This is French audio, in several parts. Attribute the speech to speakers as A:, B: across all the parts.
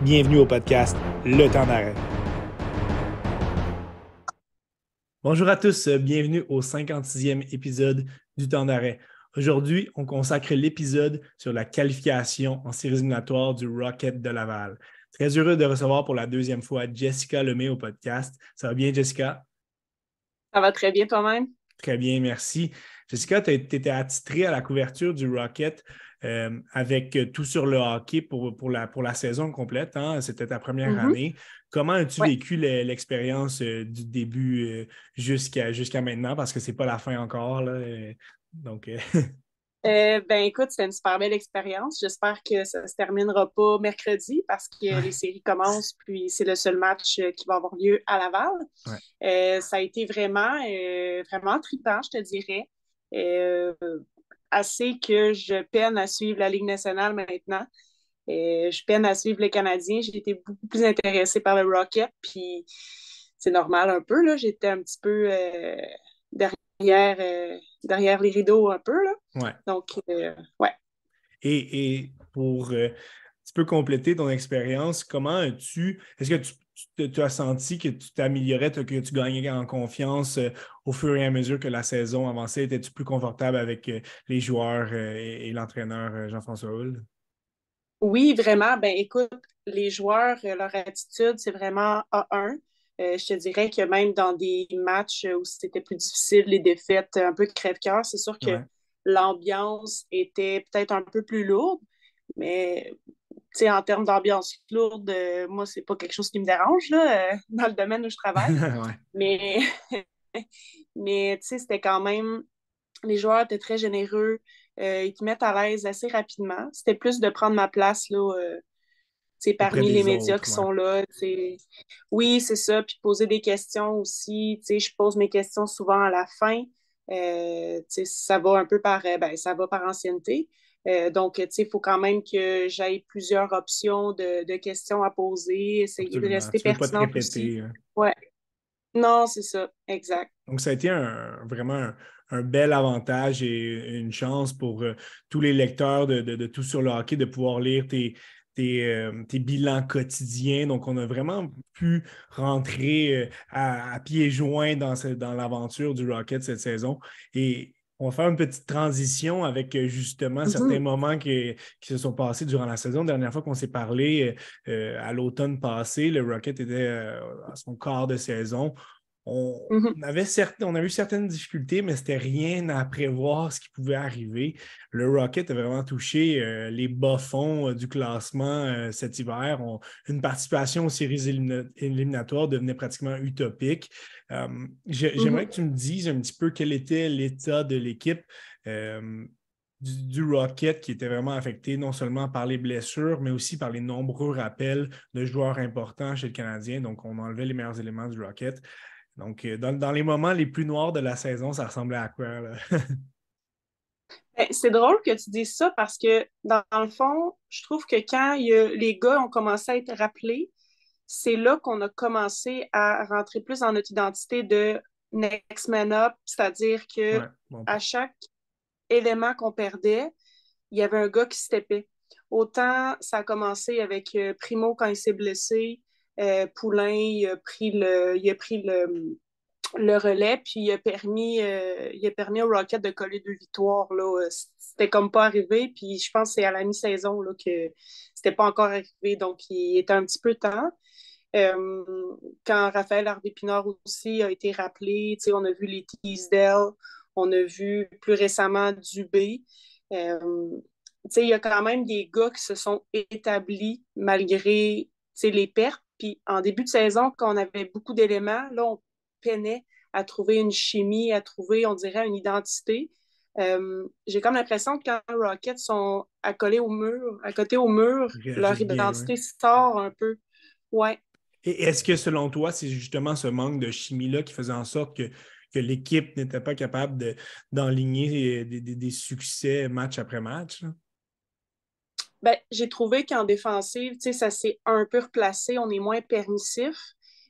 A: Bienvenue au podcast Le Temps d'arrêt. Bonjour à tous, bienvenue au 56e épisode du Temps d'arrêt. Aujourd'hui, on consacre l'épisode sur la qualification en séries éliminatoires du Rocket de Laval. Très heureux de recevoir pour la deuxième fois Jessica Lemay au podcast. Ça va bien, Jessica?
B: Ça va très bien toi-même?
A: Très bien, merci. Jessica, tu étais attitrée à la couverture du Rocket avec tout sur le hockey pour la saison complète, hein? C'était ta première
B: Mhm.
A: année. Comment as-tu
B: Ouais.
A: vécu l'expérience du début jusqu'à maintenant? Parce que c'est pas la fin encore, là. Donc,
B: Ben écoute, c'était une super belle expérience. J'espère que ça se terminera pas mercredi parce que les
A: ouais,
B: séries commencent, puis c'est le seul match qui va avoir lieu à Laval.
A: ouais.
B: Ça a été vraiment trippant, je te dirais. Euh, Assez que je peine à suivre la Ligue nationale maintenant. Je peine à suivre les Canadiens. J'ai été beaucoup plus intéressée par le Rocket, puis c'est normal un peu, là. J'étais un petit peu derrière, derrière les rideaux un peu, là.
A: Ouais.
B: Donc, ouais.
A: Et pour un petit peu compléter ton expérience, est-ce que tu as senti que tu t'améliorais, que tu gagnais en confiance au fur et à mesure que la saison avançait? Étais-tu plus confortable avec les joueurs et l'entraîneur Jean-François Houle?
B: Oui, vraiment. Ben, écoute, les joueurs, leur attitude, c'est vraiment A1. Je te dirais que même dans des matchs où c'était plus difficile, les défaites un peu crève-cœur, c'est sûr que
A: Ouais.
B: l'ambiance était peut-être un peu plus lourde, mais tu sais, en termes d'ambiance lourde, moi, c'est pas quelque chose qui me dérange là, dans le domaine où je travaille.
A: Ouais.
B: Mais, mais tu sais, c'était quand même. Les joueurs étaient très généreux. Ils te mettent à l'aise assez rapidement. C'était plus de prendre ma place là,
A: Auprès
B: parmi les
A: des
B: médias
A: autres,
B: qui
A: ouais.
B: sont là. Oui, c'est ça. Puis poser des questions aussi. Je pose mes questions souvent à la fin. Ça va un peu ça va par ancienneté. Donc, il faut quand même que j'aille plusieurs options de questions à poser, essayer de
A: Absolument.
B: rester
A: Tu ne veux pas te
B: pertinente aussi.
A: répéter, hein.
B: Ouais. Non, c'est ça. Exact.
A: Donc, ça a été vraiment un bel avantage et une chance pour tous les lecteurs de Tout sur le hockey de pouvoir lire tes bilans quotidiens. Donc, on a vraiment pu rentrer à pieds joints dans l'aventure du Rocket cette saison. Et on va faire une petite transition avec justement certains
B: Mhm.
A: moments qui se sont passés durant la saison. La dernière fois qu'on s'est parlé, à l'automne passé, le Rocket était à son quart de saison. On,
B: Mhm.
A: on a eu certaines difficultés, mais c'était rien à prévoir ce qui pouvait arriver. Le Rocket a vraiment touché les bas-fonds du classement cet hiver. Une participation aux séries éliminatoires devenait pratiquement utopique. J'aimerais
B: Mhm.
A: que tu me dises un petit peu quel était l'état de l'équipe euh, du Rocket qui était vraiment affecté non seulement par les blessures, mais aussi par les nombreux rappels de joueurs importants chez le Canadien. Donc, on enlevait les meilleurs éléments du Rocket. Donc, dans les moments les plus noirs de la saison, ça ressemblait à quoi, là?
B: Ben, c'est drôle que tu dises ça parce que, dans le fond, je trouve que quand les gars ont commencé à être rappelés, c'est là qu'on a commencé à rentrer plus dans notre identité de next man up, c'est-à-dire que
A: Ouais, bon
B: à
A: point.
B: chaque élément qu'on perdait, il y avait un gars qui steppait. Autant ça a commencé avec Primo quand il s'est blessé, Poulain il a pris le relais, puis il a permis au Rocket de coller 2 victoires. Là. C'était comme pas arrivé, puis je pense que c'est à la mi-saison là, que c'était pas encore arrivé, donc il était un petit peu temps. Euh, Quand Raphaël Harvey-Pinard aussi a été rappelé, on a vu les Teasdale, on a vu plus récemment Dubé. Euh, il y a quand même des gars qui se sont établis malgré les pertes. Puis en début de saison, quand on avait beaucoup d'éléments, là, on peinait à trouver une chimie, à trouver, on dirait, une identité. J'ai comme l'impression que quand les Rockets sont accolés au mur, à côté au mur, leur
A: Réagissent bien, ouais.
B: identité sort un peu. Ouais.
A: Et est-ce que selon toi, c'est justement ce manque de chimie-là qui faisait en sorte que l'équipe n'était pas capable d'enligner des succès match après match, là?
B: Ben, j'ai trouvé qu'en défensive, ça s'est un peu replacé. On est moins permissif,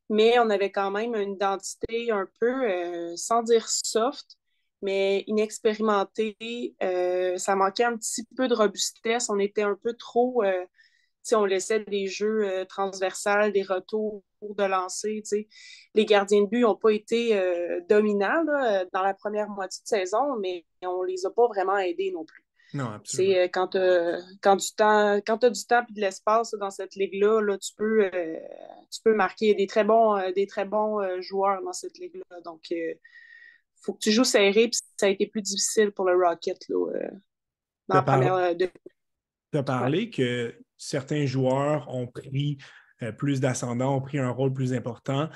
B: mais on avait quand même une identité un peu, sans dire soft, mais inexpérimentée. Ça manquait un petit peu de robustesse. On était un peu trop, on laissait des jeux transversales, des retours de lancer. Les gardiens de but n'ont pas été dominants là, dans la première moitié de saison, mais on ne les a pas vraiment aidés non plus.
A: Non, absolument.
B: C'est quand tu as du temps et de l'espace dans cette ligue-là, là, tu peux marquer des très bons joueurs dans cette ligue-là. Donc, il faut que tu joues serré, puis ça a été plus difficile pour le Rocket là, dans
A: Tu
B: la première.
A: as
B: Ouais.
A: parlé que certains joueurs ont pris plus d'ascendant, ont pris un rôle plus important.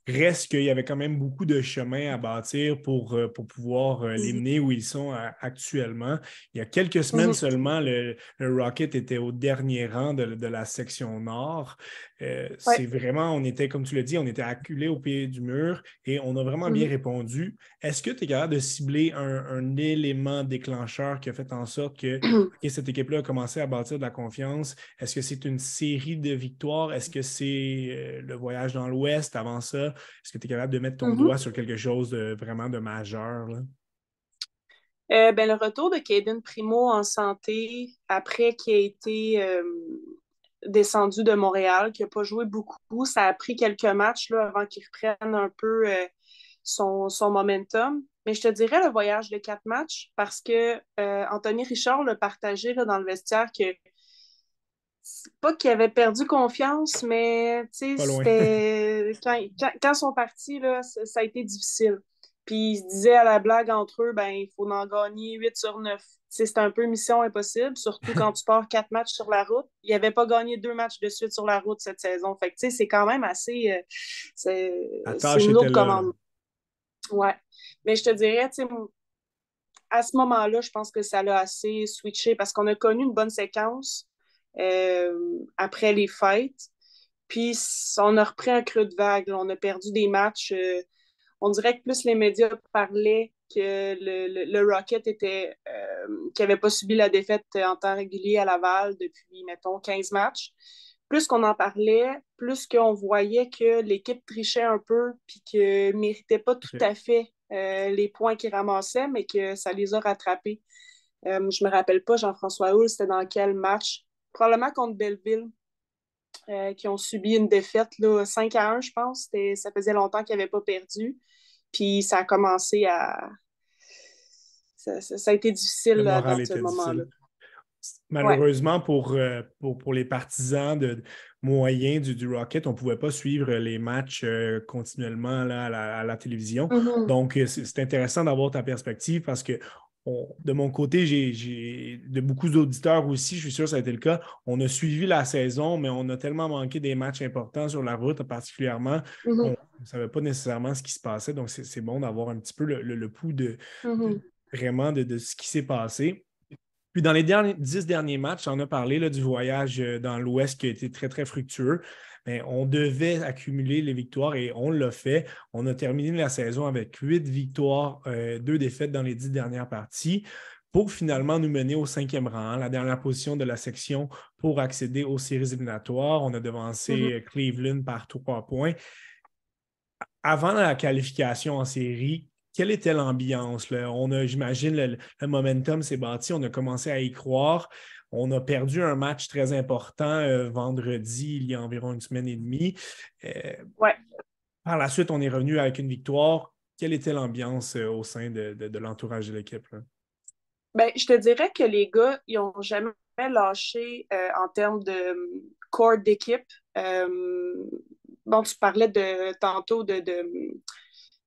A: Reste qu'il y avait quand même beaucoup de chemin à bâtir pour pouvoir les
B: Mhm.
A: mener où ils sont actuellement. Il y a quelques semaines
B: Mhm.
A: seulement, le Rocket était au dernier rang de la section nord.
B: Ouais.
A: C'est vraiment, on était, comme tu l'as dit, on était acculés au pied du mur et on a vraiment bien
B: Mhm.
A: répondu. Est-ce que tu es capable de cibler un élément déclencheur qui a fait en sorte que ok, cette équipe-là a commencé à bâtir de la confiance? Est-ce que c'est une série de victoires? Est-ce que c'est le voyage dans l'Ouest avant ça? Est-ce que tu es capable de mettre ton
B: Mhm.
A: doigt sur quelque chose de vraiment de majeur, là?
B: Le retour de Caden Primo en santé après qu'il ait été descendu de Montréal, qui n'a pas joué beaucoup, ça a pris quelques matchs là, avant qu'il reprenne un peu son momentum. Mais je te dirais le voyage de 4 matchs parce que Anthony Richard l'a partagé là, dans le vestiaire que c'est pas qu'il avait perdu confiance, mais
A: Pas loin.
B: c'était quand ils sont partis, là, ça a été difficile. Puis ils se disaient à la blague entre eux, ben il faut en gagner 8 sur 9. C'est un peu mission impossible, surtout quand tu pars 4 matchs sur la route. Il n'avait pas gagné 2 matchs de suite sur la route cette saison. Fait que c'est quand même assez.
A: La
B: C'est
A: tâche
B: une
A: était
B: lourde
A: là, là.
B: commande. Ouais. Mais je te dirais, à ce moment-là, je pense que ça l'a assez switché parce qu'on a connu une bonne séquence après les fêtes. Puis on a repris un creux de vague. Là. On a perdu des matchs. On dirait que plus les médias parlaient que le Rocket qui n'avait pas subi la défaite en temps régulier à Laval depuis, mettons, 15 matchs. Plus qu'on en parlait, plus qu'on voyait que l'équipe trichait un peu puis que ne méritait pas tout
A: OK.
B: à fait les points qu'ils ramassaient, mais que ça les a rattrapés. Je me rappelle pas, Jean-François Houle, c'était dans quel match? Probablement contre Belleville, qui ont subi une défaite là, 5-1, je pense. Ça faisait longtemps qu'ils n'avaient pas perdu. Puis ça a commencé à. Ça a été difficile
A: Le
B: là,
A: moral
B: dans ce
A: était
B: moment-là.
A: difficile.
B: Ouais.
A: Malheureusement, pour les partisans moyens du Rocket, on ne pouvait pas suivre les matchs continuellement là, à la télévision.
B: Mhm.
A: Donc, c'est intéressant d'avoir ta perspective parce que de mon côté, j'ai de beaucoup d'auditeurs aussi, je suis sûr que ça a été le cas. On a suivi la saison, mais on a tellement manqué des matchs importants sur la route, particulièrement, qu'on
B: Mhm.
A: ne savait pas nécessairement ce qui se passait. Donc, c'est bon d'avoir un petit peu le pouls
B: Mhm.
A: vraiment de ce qui s'est passé. Puis dans les 10 derniers matchs, on a parlé là, du voyage dans l'Ouest qui a été très, très fructueux. Mais on devait accumuler les victoires et on l'a fait. On a terminé la saison avec 8 victoires, 2 défaites dans les 10 dernières parties pour finalement nous mener au 5e rang, la dernière position de la section pour accéder aux séries éliminatoires. On a devancé
B: Mhm.
A: Cleveland par 3 points. Avant la qualification en série, quelle était l'ambiance, là? J'imagine, le momentum s'est bâti, on a commencé à y croire. On a perdu un match très important vendredi, il y a environ une semaine et demie. Euh,
B: Ouais.
A: Par la suite, on est revenu avec une victoire. Quelle était l'ambiance au sein de l'entourage de l'équipe, là?
B: Ben, je te dirais que les gars, ils n'ont jamais lâché en termes de corps d'équipe. Euh, bon, tu parlais tantôt de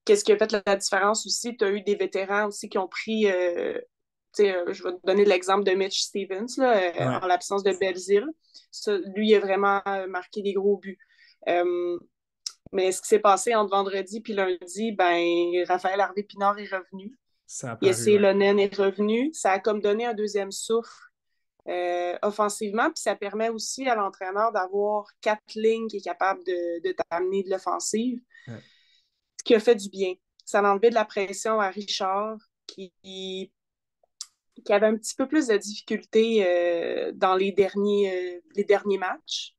B: qu'est-ce qui a fait la différence aussi. Tu as eu des vétérans aussi qui ont pris, je vais te donner l'exemple de Mitch Stevens, là,
A: Ouais,
B: en l'absence de Belzile. Ça, lui, il a vraiment marqué des gros buts. Euh, mais ce qui s'est passé entre vendredi et lundi, ben, Raphaël Harvey-Pinard est revenu.
A: ça a paru,
B: Yessé
A: ouais.
B: Lonen est revenu. Ça a comme donné un deuxième souffle offensivement, puis ça permet aussi à l'entraîneur d'avoir 4 lignes qui est capable de t'amener de l'offensive,
A: Ouais.
B: ce qui a fait du bien. Ça a enlevé de la pression à Richard, qui avait un petit peu plus de difficultés dans les derniers matchs.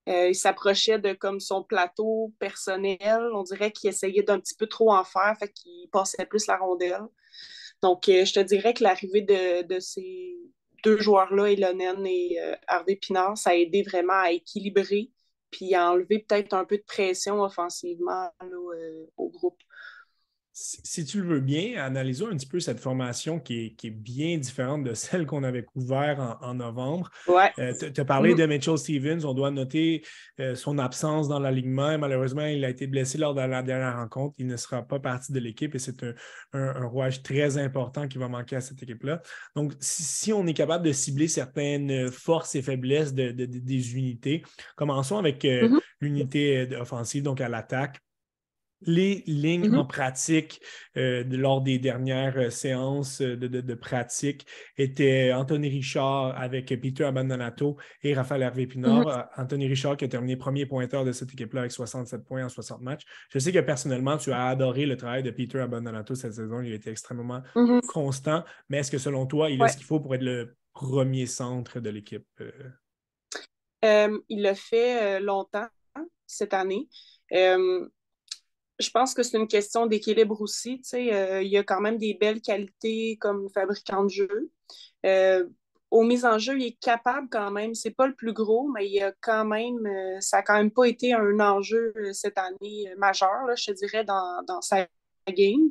B: Il s'approchait de comme son plateau personnel. On dirait qu'il essayait d'un petit peu trop en faire, fait qu'il passait plus la rondelle. Donc, je te dirais que l'arrivée deux joueurs-là, Elonen et Harvey Pinard, ça a aidé vraiment à équilibrer puis à enlever peut-être un peu de pression offensivement là, au groupe.
A: Si tu le veux bien, analysons un petit peu cette formation qui est bien différente de celle qu'on avait couverte en novembre.
B: Ouais.
A: Tu as parlé de Mitchell Stevens. On doit noter son absence dans l'alignement. Malheureusement, il a été blessé lors de la dernière rencontre. Il ne sera pas partie de l'équipe et c'est un rouage très important qui va manquer à cette équipe-là. Donc, si on est capable de cibler certaines forces et faiblesses des unités, commençons avec l'unité offensive, donc à l'attaque. Les lignes en pratique lors des dernières séances de pratique étaient Anthony Richard avec Peter Abbandonato et Raphaël Harvey-Pinard. Anthony Richard qui a terminé premier pointeur de cette équipe-là avec 67 points en 60 matchs. Je sais que personnellement, tu as adoré le travail de Peter Abbandonato cette saison. Il a été extrêmement constant. Mais est-ce que selon toi, il a ce qu'il faut pour être le premier centre de l'équipe?
B: Il l'a fait longtemps cette année. Je pense que c'est une question d'équilibre aussi. Il y a quand même des belles qualités comme fabricant de jeu. Aux mises en jeu, il est capable quand même. C'est pas le plus gros, mais il a quand même, ça a quand même pas été un enjeu cette année majeur, là, je te dirais, dans sa game.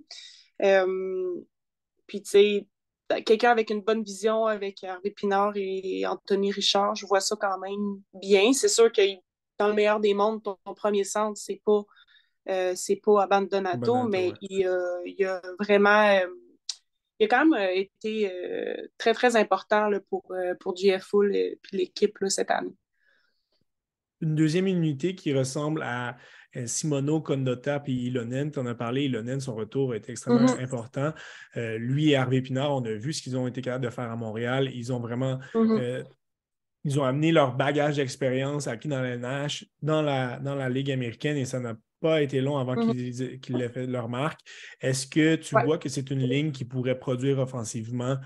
B: Puis, tu sais, quelqu'un avec une bonne vision, avec Hervé Pinard et Anthony Richard, je vois ça quand même bien. C'est sûr que dans le meilleur des mondes, ton premier centre, c'est pas Abbandonato,
A: Abbandonato,
B: mais
A: ouais.
B: il a vraiment il a quand même été très, très important là, pour GFO et l'équipe là, cette année.
A: Une deuxième unité qui ressemble à Simono, Condotta et Ilonen. Tu en as parlé, Ilonen, son retour est extrêmement important. Lui et Harvey Pinard, on a vu ce qu'ils ont été capables de faire à Montréal. Ils ont vraiment ils ont amené leur bagage d'expérience acquis dans la NH, dans la Ligue américaine et ça n'a pas été long avant qu'ils aient fait leur marque. Est-ce que tu vois que c'est une ligne qui pourrait produire offensivement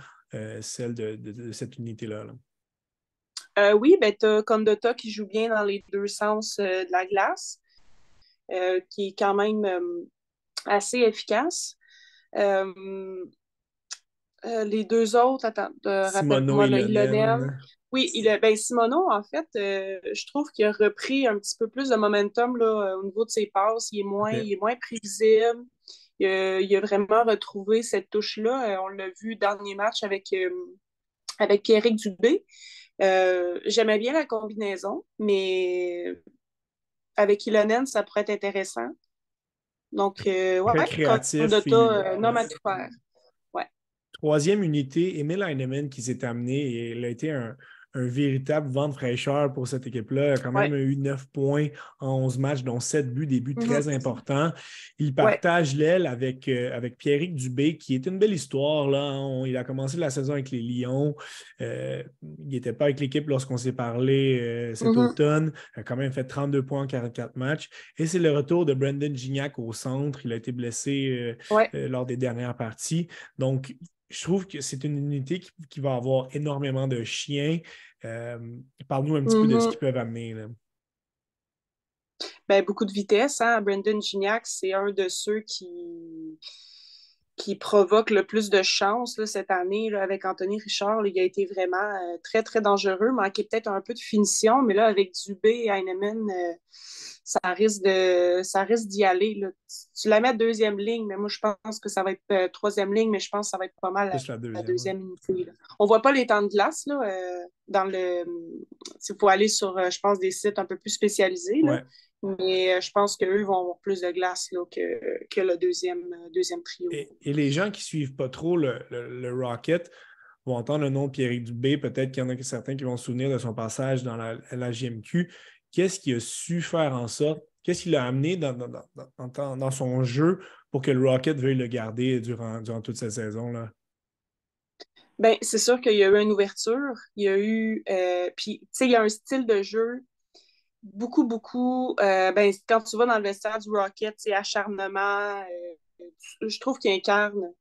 A: celle de cette unité-là? Là?
B: Oui, ben, tu as Condotta qui joue bien dans les deux sens de la glace, qui est quand même assez efficace. Les deux autres, attends,
A: Simono
B: rappelle-moi,
A: et
B: là, Ilonen.
A: Ilonen.
B: Oui, ben, Simono, en fait, je trouve qu'il a repris un petit peu plus de momentum là, au niveau de ses passes.
A: Okay.
B: Il est moins prévisible. Il a vraiment retrouvé cette touche-là. On l'a vu dernier match avec Pierrick Dubé. J'aimais bien la combinaison, mais avec Ilonen, ça pourrait être intéressant. Donc,
A: Très
B: ouais,
A: créatif.
B: Condotta, nomme à tout faire. Ouais.
A: Troisième unité, Emil Heinemann qui s'est amené et il a été un véritable vent de fraîcheur pour cette équipe-là. Il a quand même
B: Ouais.
A: eu 9 points en 11 matchs, dont 7 buts, des buts très importants. Il
B: Ouais.
A: partage l'aile avec Pierrick Dubé, qui est une belle histoire. Là. Il a commencé la saison avec les Lions. Il n'était pas avec l'équipe lorsqu'on s'est parlé cet automne. Il a quand même fait 32 points en 44 matchs. Et c'est le retour de Brandon Gignac au centre. Il a été blessé lors des dernières parties. Donc, je trouve que c'est une unité qui va avoir énormément de chiens. Parle-nous un petit peu de ce qu'ils peuvent amener. Là.
B: Ben, beaucoup de vitesse. Hein? Brandon Gignac, c'est un de ceux qui provoque le plus de chance là, cette année là, avec Anthony Richard. Là, il a été vraiment très, très dangereux. Manquait peut-être un peu de finition, mais là, avec Dubé et Heinemann, ça risque d'y aller. Là. Tu la mets deuxième ligne, mais moi, je pense que ça va être troisième ligne, mais je pense que ça va être pas mal
A: Plus la
B: la
A: deuxième.
B: deuxième unité. Là. On voit pas les temps de glace là, dans le. Il faut aller sur, je pense, des sites un peu plus spécialisés. Là.
A: Ouais.
B: Mais je pense qu'eux vont avoir plus de glace là, que le deuxième trio.
A: Et les gens qui ne suivent pas trop le Rocket vont entendre le nom de Pierrick Dubé. Peut-être qu'il y en a certains qui vont se souvenir de son passage dans la JMQ. Qu'est-ce qu'il a su faire en sorte? Qu'est-ce qu'il a amené dans son jeu pour que le Rocket veuille le garder durant toute cette saison-là?
B: Ben, c'est sûr qu'il y a eu une ouverture. Il y a eu. Puis, tu sais, il y a un style de jeu beaucoup, beaucoup. Ben, quand tu vas dans le vestiaire du Rocket, c'est acharnement. Je trouve qu'il incarne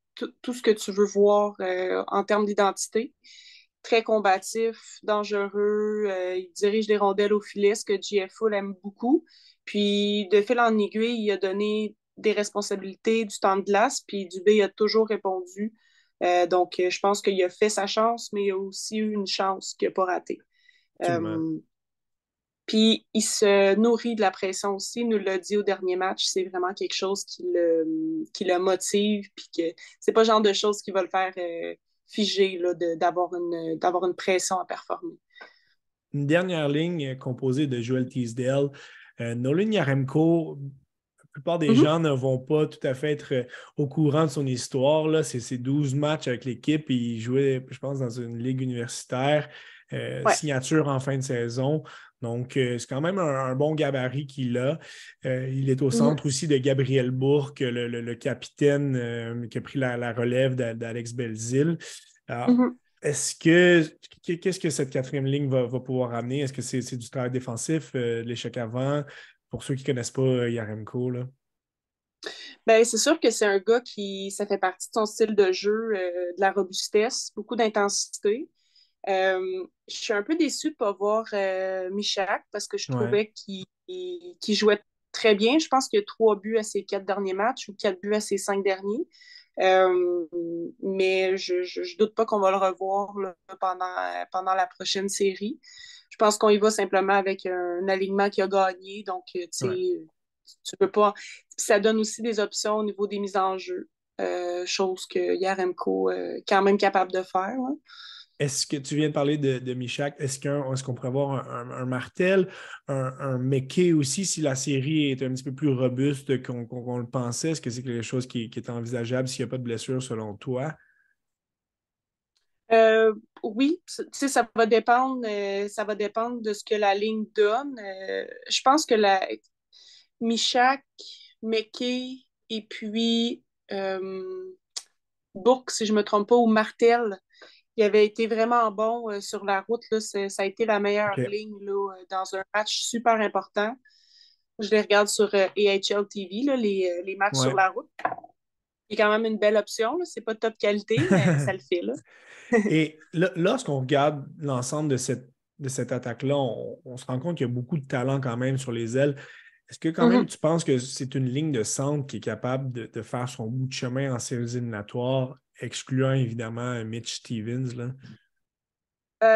B: tout ce que tu veux voir en termes d'identité. Très combatif, dangereux. Il dirige des rondelles au filet, ce que GFO aime beaucoup. Puis, de fil en aiguille, il a donné des responsabilités, du temps de glace. Puis, Dubé a toujours répondu Donc, je pense qu'il a fait sa chance, mais il a aussi eu une chance qu'il n'a pas ratée.
A: Absolument.
B: Puis il se nourrit de la pression aussi, il nous l'a dit au dernier match, c'est vraiment quelque chose qui le motive, puis que c'est pas le genre de choses qui va le faire figer là, d'avoir une pression à performer.
A: Une dernière ligne composée de Joel Teasdale. Nolan Yaremko, la plupart des
B: Mhm.
A: gens ne vont pas tout à fait être au courant de son histoire. Là. C'est 12 matchs avec l'équipe et il jouait, je pense, dans une ligue universitaire.
B: Ouais.
A: Signature en fin de saison. Donc, c'est quand même un bon gabarit qu'il a. Il est au
B: Mhm.
A: centre aussi de Gabriel Bourque, le capitaine qui a pris la relève d'Alex Belzile. Alors,
B: Mhm.
A: qu'est-ce que cette quatrième ligne va pouvoir amener? Est-ce que c'est du travail défensif, de l'échec avant? Pour ceux qui ne connaissent pas Yaremko, là.
B: Ben, c'est sûr que c'est un gars ça fait partie de son style de jeu, de la robustesse, beaucoup d'intensité. Je suis un peu déçue de ne pas voir Michak parce que je
A: Ouais.
B: trouvais qu'il jouait très bien. Je pense qu'il y a 3 buts à ses 4 derniers matchs ou 4 buts à ses 5 derniers. Euh, mais je doute pas qu'on va le revoir là, pendant la prochaine série. Je pense qu'on y va simplement avec un alignement qui a gagné. Donc, tu
A: Ouais.
B: sais, tu peux pas. Ça donne aussi des options au niveau des mises en jeu, chose que Yaremko est quand même capable de faire. Là.
A: Est-ce que tu viens de parler de Michak? Est-ce qu'on pourrait avoir un Martel, un Mekay aussi, si la série est un petit peu plus robuste qu'on le pensait? Est-ce que c'est quelque chose qui est envisageable s'il n'y a pas de blessure selon toi?
B: Euh, oui, tu sais, ça va dépendre de ce que la ligne donne. Je pense que Michak, McKay et puis euh, Bourque, si je ne me trompe pas, ou Martel, il avait été vraiment bon sur la route. Là. Ça a été la meilleure
A: OK.
B: ligne là, dans un match super important. Je les regarde sur AHL TV, là, les matchs sur
A: Ouais.
B: la route. C'est quand même une belle option. C'est pas de top qualité, mais ça le fait. Là.
A: Et là, lorsqu'on regarde l'ensemble de cette attaque-là, on se rend compte qu'il y a beaucoup de talent quand même sur les ailes. Est-ce que quand même
B: Mhm.
A: tu penses que c'est une ligne de centre qui est capable de faire son bout de chemin en séries éliminatoires, excluant évidemment Mitch Stevens, là?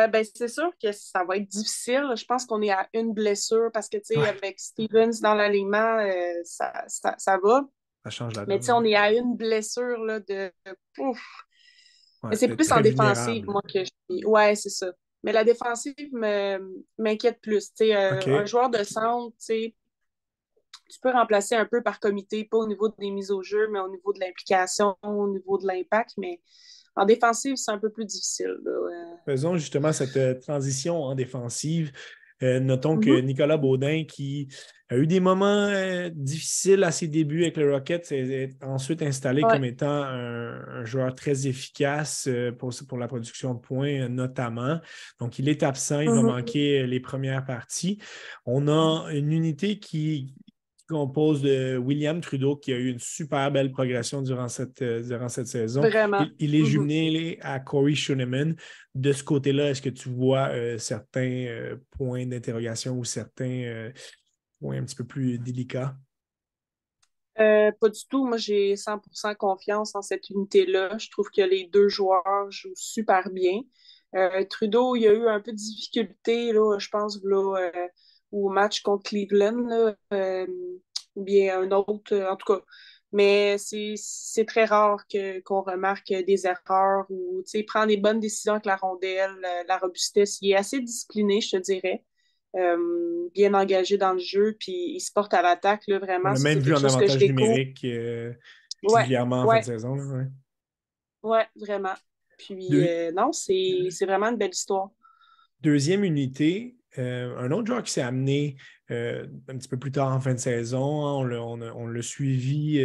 B: Ben, c'est sûr que ça va être difficile. Je pense qu'on est à une blessure parce que, tu sais,
A: Ouais,
B: avec Stevens dans l'alignement, ça va.
A: ça change la
B: Mais, tu
A: donne,
B: sais,
A: hein.
B: on est à une blessure là, de. Ouf. Mais
A: Ouais,
B: c'est
A: d'être
B: plus en
A: très
B: défensive,
A: vulnérable.
B: moi, que je suis. Ouais, c'est ça. Mais la défensive m'inquiète plus. Tu sais, un
A: OK.
B: joueur de centre, tu sais, tu peux remplacer un peu par comité, pas au niveau des mises au jeu, mais au niveau de l'implication, au niveau de l'impact. Mais en défensive, c'est un peu plus difficile. Là.
A: Faisons justement cette transition en défensive. Notons que
B: Mhm.
A: Nicolas Baudin, qui a eu des moments difficiles à ses débuts avec le Rocket, s'est ensuite installé
B: Ouais.
A: comme étant un joueur très efficace pour la production de points, notamment. Donc, il est absent, il va
B: Mhm.
A: manquer les premières parties. On a une unité qui compose de William Trudeau, qui a eu une super belle progression durant cette saison.
B: Vraiment.
A: Il est
B: Mhm.
A: jumelé à Corey Schoenemann. De ce côté-là, est-ce que tu vois certains points d'interrogation ou certains points un petit peu plus délicats?
B: Pas du tout. Moi, j'ai 100% confiance en cette unité-là. Je trouve que les deux joueurs jouent super bien. Trudeau, il a eu un peu de difficulté, là, je pense, là, au match contre Cleveland, là, ou bien un autre, en tout cas. Mais c'est très rare qu'on remarque des erreurs ou il prend des bonnes décisions avec la rondelle, la robustesse. Il est assez discipliné, je te dirais. Bien engagé dans le jeu, puis il se porte à l'attaque, là,
A: On
B: vraiment.
A: l'a
B: Ça,
A: même
B: c'est
A: vu
B: quelque
A: en
B: chose que je
A: avantage
B: découvre.
A: numérique
B: Ouais,
A: régulièrement en fin de
B: ouais,
A: saison, là, ouais.
B: ouais, vraiment. Puis,
A: Deux-
B: non, c'est vraiment une belle histoire.
A: Deuxième unité, un autre joueur qui s'est amené un petit peu plus tard en fin de saison, hein, on l'a suivi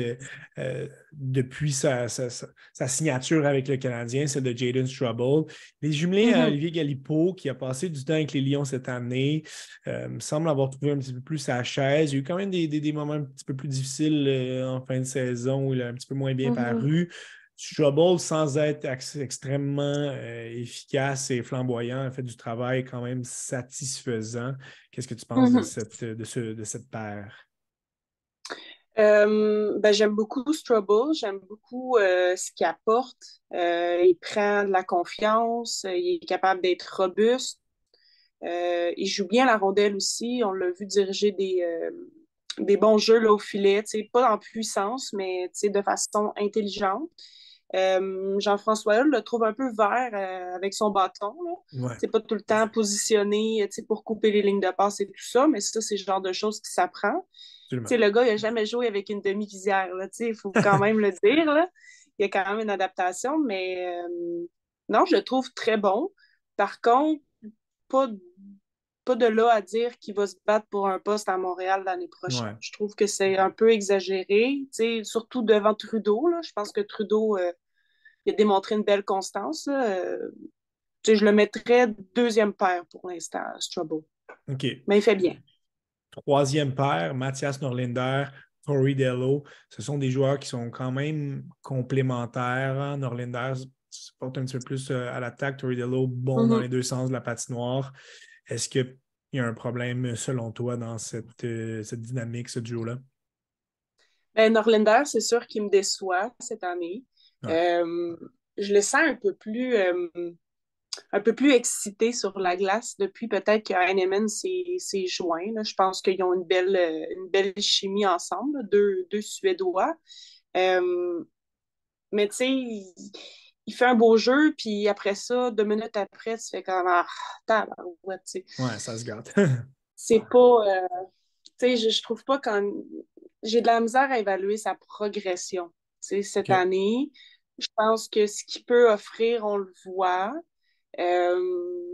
A: depuis sa signature avec le Canadien, celle de Jayden Struble. Il est jumelé à
B: Mhm,
A: Olivier Galipeau, qui a passé du temps avec les Lions cette année, semble avoir trouvé un petit peu plus sa chaise. Il y a eu quand même des moments un petit peu plus difficiles en fin de saison où il a un petit peu moins bien
B: mhm,
A: paru. Trouble, sans être extrêmement efficace et flamboyant, a fait du travail quand même satisfaisant. Qu'est-ce que tu penses de
B: mhm.
A: cette paire?
B: Ben, j'aime beaucoup Strubble, j'aime beaucoup ce qu'il apporte. Il prend de la confiance, il est capable d'être robuste. Il joue bien la rondelle aussi. On l'a vu diriger des bons jeux là, au filet, pas en puissance, mais de façon intelligente. Jean-François Hull le trouve un peu vert avec son bâton. Là.
A: Ouais,
B: C'est pas tout le temps positionné pour couper les lignes de passe et tout ça, mais ça, c'est le genre de choses qui s'apprend.
A: absolument.
B: Le gars, il n'a jamais joué avec une demi-visière. Il faut quand même le dire. Là. Il y a quand même une adaptation, mais non, je le trouve très bon. Par contre, pas, pas de là à dire qu'il va se battre pour un poste à Montréal l'année prochaine.
A: Ouais.
B: Je trouve que c'est un peu exagéré, surtout devant Trudeau. Là. Je pense que Trudeau il a démontré une belle constance. Là. Je le mettrais deuxième paire pour l'instant, Strabo.
A: OK.
B: Mais il fait bien.
A: Troisième paire, Mathias Norlinder, Corey Dello. Ce sont des joueurs qui sont quand même complémentaires, hein. Norlinder se porte un petit peu plus à l'attaque. Corey Dello, bon dans
B: Mm-hmm.
A: les deux sens de la patinoire. Est-ce qu'il y a un problème, selon toi, dans cette dynamique, ce duo-là?
B: Ben, Norlinder, c'est sûr qu'il me déçoit cette année.
A: Ouais.
B: Euh, je le sens un peu plus excité sur la glace depuis peut-être que Heinemann s'est joint. Là. Je pense qu'ils ont une belle chimie ensemble, là, deux Suédois. Euh, mais tu sais, il fait un beau jeu, puis après ça, 2 minutes après, tu fais comme ah, tabarouette, tu sais.
A: Ouais, ça se gâte.
B: C'est pas. Tu sais, je trouve pas quand. J'ai de la misère à évaluer sa progression. Tu sais, cette
A: OK.
B: année, je pense que ce qu'il peut offrir, on le voit.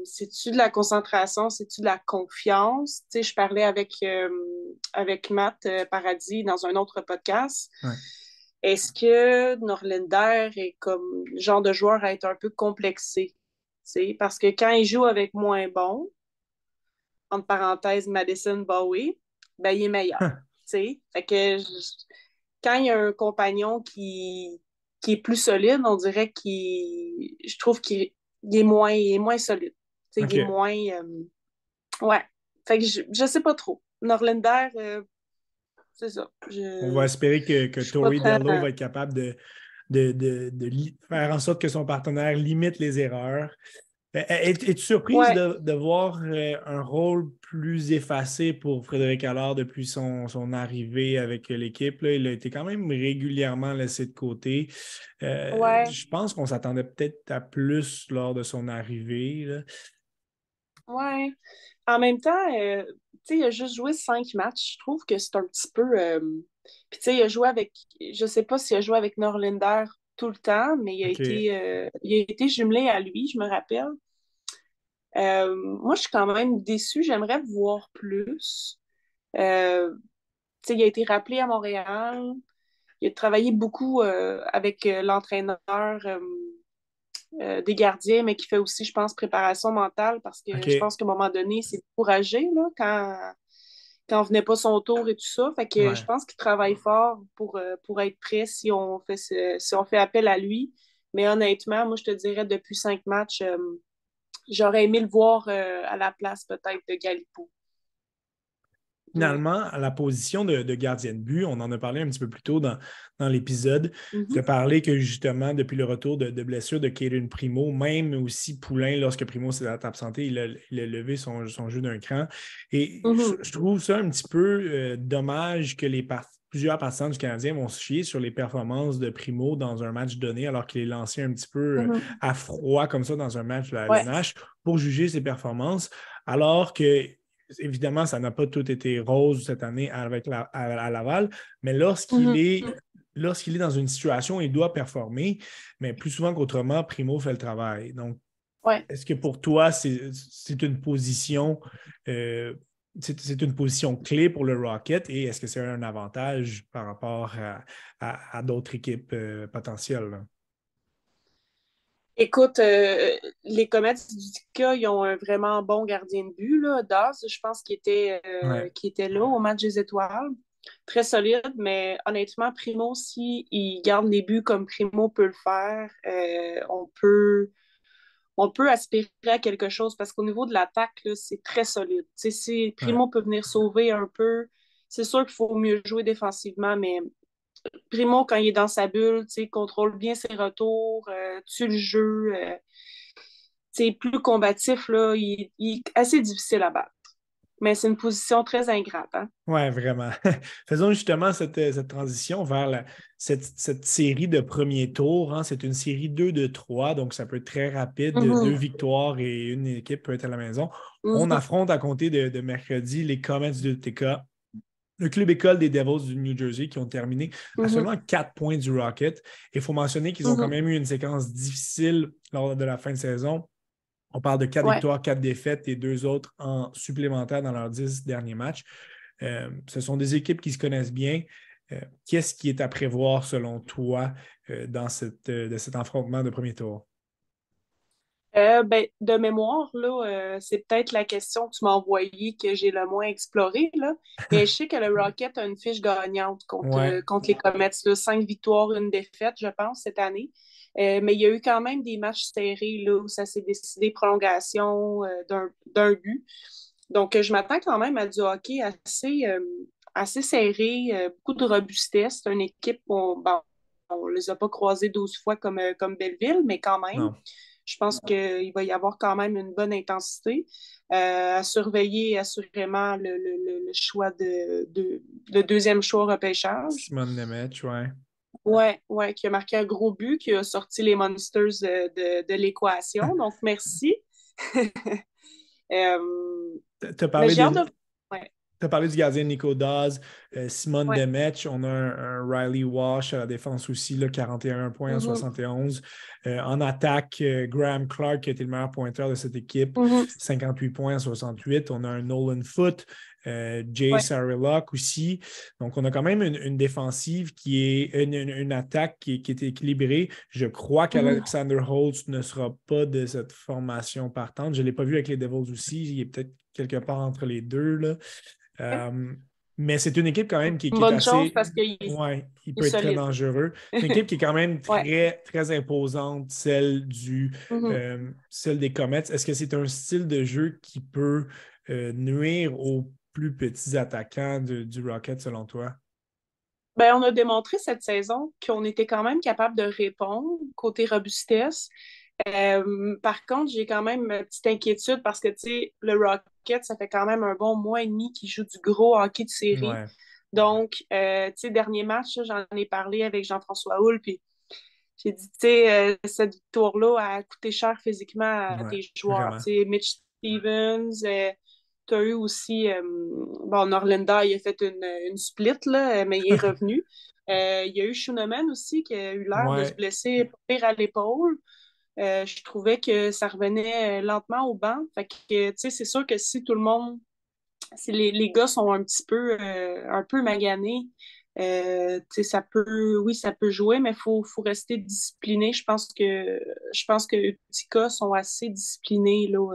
B: C'est-tu de la concentration, c'est-tu de la confiance? Tu sais, je parlais avec Matt Paradis dans un autre podcast.
A: Ouais.
B: Est-ce que Norlinder est comme le genre de joueur à être un peu complexé? Tu sais, parce que quand il joue avec moins bon, entre parenthèses, Madison Bowie, ben, il est meilleur. Tu sais, fait que quand il y a un compagnon qui est plus solide, on dirait je trouve il est moins solide. Tu sais, il est
A: OK.
B: moins. Ouais. Fait que je sais pas trop. Norlinder, c'est ça.
A: On va espérer que
B: Je suis pas
A: Tori
B: très.
A: Dello va être capable de faire en sorte que son partenaire limite les erreurs. Es-tu surprise
B: Ouais.
A: de voir un rôle plus effacé pour Frédéric Allard depuis son arrivée avec l'équipe, là? Il a été quand même régulièrement laissé de côté.
B: Ouais.
A: Je pense qu'on s'attendait peut-être à plus lors de son arrivée, là.
B: Ouais. En même temps, tu sais, il a juste joué 5 matchs. Je trouve que c'est un petit peu. Puis, tu sais, il a joué avec. Je sais pas s'il a joué avec Norlinder tout le temps, mais
A: OK.
B: il a été jumelé à lui, je me rappelle. Moi, je suis quand même déçue. J'aimerais voir plus. Tu sais, il a été rappelé à Montréal. Il a travaillé beaucoup avec l'entraîneur des gardiens, mais qui fait aussi, je pense, préparation mentale parce que je
A: OK.
B: pense qu'à un moment donné, il s'est découragé là, quand venait pas son tour et tout ça. Fait que je
A: Ouais.
B: pense qu'il travaille fort pour être prêt si on fait appel à lui. Mais honnêtement, moi, je te dirais, depuis 5 matchs, j'aurais aimé le voir à la place peut-être de Galipo. Ouais.
A: Finalement, à la position de gardien de but, on en a parlé un petit peu plus tôt dans l'épisode. Tu
B: Mhm.
A: as parlé que justement, depuis le retour de blessure de Caden Primo, même aussi Poulain, lorsque Primo s'est absenté, il a levé son jeu d'un cran. Et
B: Mhm.
A: je trouve ça un petit peu dommage que plusieurs partisans du Canadien vont se chier sur les performances de Primo dans un match donné, alors qu'il est lancé un petit peu
B: Mhm.
A: à froid comme ça dans un match de la
B: Ouais.
A: LNH pour juger ses performances, alors que évidemment, ça n'a pas tout été rose cette année à Laval, mais
B: Mhm.
A: lorsqu'il est dans une situation où il doit performer, mais plus souvent qu'autrement, Primo fait le travail. Donc,
B: Ouais.
A: est-ce que pour toi, c'est une position c'est une position clé pour le Rocket et est-ce que c'est un avantage par rapport à d'autres équipes potentielles, là?
B: Écoute, les Comets d'Utica, ils ont un vraiment bon gardien de but, là. Daz, je pense
A: Ouais,
B: qu'il était là au match des étoiles. Très solide, mais honnêtement, Primo, si il garde les buts comme Primo peut le faire, on peut aspirer à quelque chose parce qu'au niveau de l'attaque, là, c'est très solide. Tu sais, si
A: ouais,
B: Primo peut venir sauver un peu, c'est sûr qu'il faut mieux jouer défensivement, mais Primo, quand il est dans sa bulle, contrôle bien ses retours, tue le jeu, plus combatif, là, il est assez difficile à battre. Mais c'est une position très ingrate. Hein?
A: Oui, vraiment. Faisons justement cette transition vers cette série de premier tour. Hein. C'est une série 2 de 3, donc ça peut être très rapide. Deux
B: Mhm.
A: victoires et une équipe peut être à la maison. On
B: Mhm.
A: affronte à compter de mercredi les Comets de TK, le club école des Devils du New Jersey qui ont terminé à
B: Mhm.
A: seulement 4 points du Rocket. Il faut mentionner qu'ils ont quand
B: Mhm.
A: même eu une séquence difficile lors de la fin de saison. On parle de 4
B: Ouais.
A: victoires, 4 défaites et 2 autres en supplémentaire dans leurs 10 derniers matchs. Ce sont des équipes qui se connaissent bien. Qu'est-ce qui est à prévoir selon toi dans de cet affrontement de premier tour?
B: Ben, de mémoire, là, c'est peut-être la question que tu m'as envoyée que j'ai le moins explorée, là. Mais je sais que le Rocket a une fiche gagnante
A: Ouais,
B: contre les Comets, là. 5 victoires, une défaite, je pense, cette année. Mais il y a eu quand même des matchs serrés là, où ça s'est décidé prolongation d'un but. Donc, je m'attends quand même à du hockey assez serré, beaucoup de robustesse. C'est une équipe, on les a pas croisés 12 fois comme Belleville, mais quand même.
A: non.
B: Je pense qu'il va y avoir quand même une bonne intensité. À surveiller assurément le choix le deuxième choix au repêchage.
A: Simone Nemec, ouais.
B: Ouais, ouais, qui a marqué un gros but, qui a sorti les Monsters de l'équation. Donc, merci. Euh,
A: Tu as
B: mais
A: parlé
B: j'ai hâte
A: de,
B: de. Ouais,
A: Tu as parlé du gardien Nico Dawes, Simone
B: ouais.
A: Demech, on a un Riley Walsh à la défense aussi, là, 41 points en
B: Mhm,
A: 71. En attaque, Graham Clark qui a été le meilleur pointeur de cette équipe,
B: mhm,
A: 58 points en 68. On a un Nolan Foote, Jay
B: ouais.
A: Sarillock aussi. Donc, on a quand même une défensive qui est une attaque qui est équilibrée. Je crois
B: Mhm.
A: qu'Alexander Holtz ne sera pas de cette formation partante. Je ne l'ai pas vu avec les Devils aussi. Il est peut-être quelque part entre les deux, là. Euh, mais c'est une équipe quand même
B: Une
A: qui est
B: bonne chose
A: assez.
B: parce qu'il est,
A: Ouais, il
B: il est
A: peut être très
B: solide.
A: dangereux. C'est une équipe qui est quand même
B: Ouais.
A: très, très imposante,
B: Mhm.
A: celle des Comets. Est-ce que c'est un style de jeu qui peut nuire aux plus petits attaquants du Rocket, selon toi?
B: Ben, on a démontré cette saison qu'on était quand même capable de répondre côté robustesse. Par contre, j'ai quand même une petite inquiétude parce que, tu sais, le Rocket, ça fait quand même un bon mois et demi qu'il joue du gros hockey de série.
A: Ouais,
B: Donc, tu sais, dernier match, là, j'en ai parlé avec Jean-François Houle, puis j'ai dit, tu sais, cette victoire-là a coûté cher physiquement à
A: ouais,
B: tes joueurs.
A: vraiment.
B: Tu sais, Mitch Stevens, tu as eu aussi, bon, Norlinda, il a fait une split, là, mais il est revenu. Il y a eu Schooneman aussi qui a eu l'air de se
A: Ouais.
B: blesser pas pire à l'épaule. Je trouvais que ça revenait lentement au banc. Fait que, tu sais, c'est sûr que si les gars sont un peu maganés, tu sais, oui, ça peut jouer, mais faut rester discipliné. Je pense que les petits gars sont assez disciplinés, là.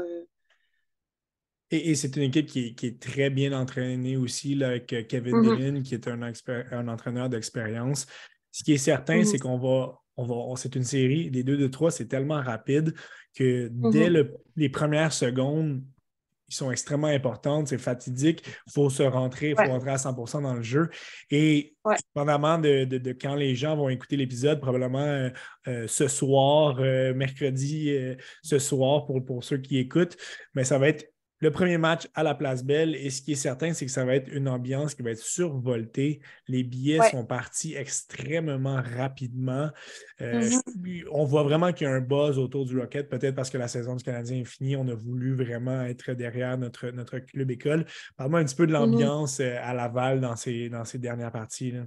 A: Et c'est une équipe qui est très bien entraînée aussi, là, avec Kevin
B: Mhm,
A: Devine, qui est un entraîneur d'expérience. Ce qui est certain,
B: mhm,
A: c'est c'est une série, les 2 de 3, c'est tellement rapide que dès
B: mhm.
A: les premières secondes, ils sont extrêmement importantes, c'est fatidique, il faut
B: Ouais,
A: rentrer à 100% dans le jeu. Et
B: ouais,
A: dépendamment de quand les gens vont écouter l'épisode, probablement ce soir, mercredi, ce soir pour ceux qui écoutent, mais ça va être le premier match à la Place Belle. Et ce qui est certain, c'est que ça va être une ambiance qui va être survoltée. Les billets
B: ouais.
A: sont partis extrêmement rapidement.
B: Mhm.
A: On voit vraiment qu'il y a un buzz autour du Rocket, peut-être parce que la saison du Canadien est finie. On a voulu vraiment être derrière notre club école. Parle-moi un petit peu de
B: Mhm.
A: l'ambiance à Laval dans ces dernières parties, là.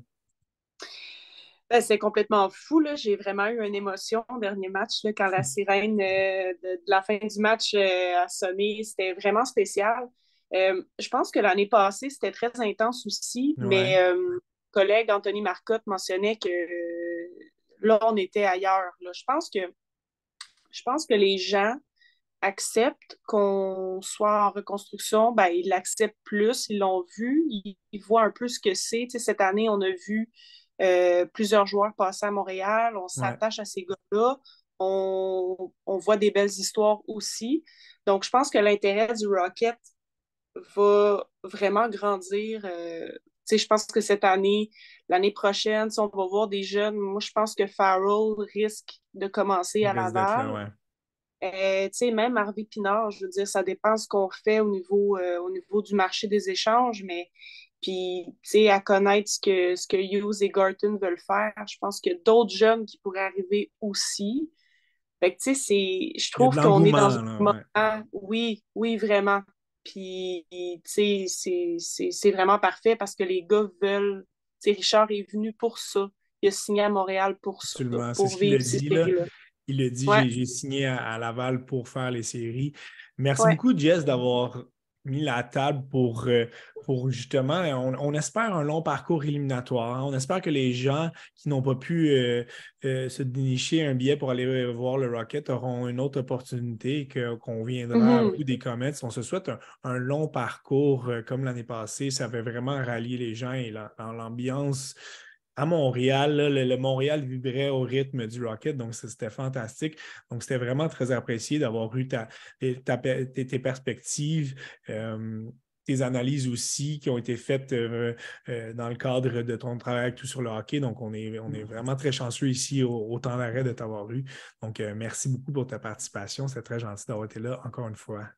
B: Ben, c'est complètement fou, là. J'ai vraiment eu une émotion au dernier match, là, quand la sirène de la fin du match a sonné. C'était vraiment spécial. Je pense que l'année passée, c'était très intense aussi,
A: Ouais,
B: mais collègue Anthony Marcotte mentionnait que là, on était ailleurs. Là. Je pense que les gens acceptent qu'on soit en reconstruction, ben, ils l'acceptent plus, ils l'ont vu, ils voient un peu ce que c'est. Tu sais, cette année, on a vu plusieurs joueurs passer à Montréal, on
A: ouais.
B: s'attache à ces gars-là, on voit des belles histoires aussi. Donc, je pense que l'intérêt du Rocket va vraiment grandir je pense que cette année, l'année prochaine, si on va voir des jeunes, moi, je pense que Farrell risque de commencer
A: Il
B: à
A: risque d'être là,
B: Laval.
A: ouais.
B: Même Harvey Pinard, je veux dire, ça dépend ce qu'on fait au niveau du marché des échanges, mais puis, à connaître ce que Hughes et Garton veulent faire, je pense qu'il y a d'autres jeunes qui pourraient arriver aussi. Fait que, je
A: Il y a de
B: trouve qu'on est dans un
A: l'engouement, là, ouais.
B: moment, oui, oui, vraiment. Puis, c'est vraiment parfait parce que les gars veulent, Richard est venu pour ça. Il a signé à Montréal pour ça,
A: Absolument. C'est ce
B: pour
A: qu'il a
B: vivre ces
A: dit, là.
B: séries-là.
A: Il a dit,
B: Ouais,
A: j'ai signé à Laval pour faire les séries. Merci
B: ouais.
A: beaucoup, Jess, d'avoir mis la table pour justement, on espère un long parcours éliminatoire, hein. On espère que les gens qui n'ont pas pu se dénicher un billet pour aller voir le Rocket auront une autre opportunité, qu'on viendra à
B: Mhm.
A: bout des Comets. On se souhaite un long parcours comme l'année passée. Ça avait vraiment rallié les gens et l'ambiance à Montréal, là, le Montréal vibrait au rythme du Rocket, donc c'était fantastique. Donc, c'était vraiment très apprécié d'avoir eu tes perspectives, tes analyses aussi qui ont été faites dans le cadre de ton travail avec tout sur le hockey. Donc, on est vraiment très chanceux ici au temps d'arrêt de t'avoir eu. Donc, merci beaucoup pour ta participation. C'est très gentil d'avoir été là encore une fois.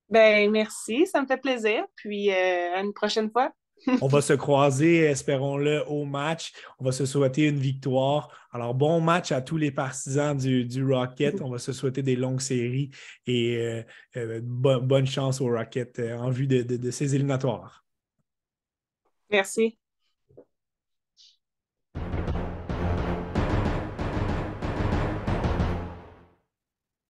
B: Ben, merci, ça me fait plaisir. Puis, à une prochaine fois.
A: On va se croiser, espérons-le, au match. On va se souhaiter une victoire. Alors, bon match à tous les partisans du Rocket. On va se souhaiter des longues séries et bonne chance au Rocket en vue de ces éliminatoires.
B: Merci.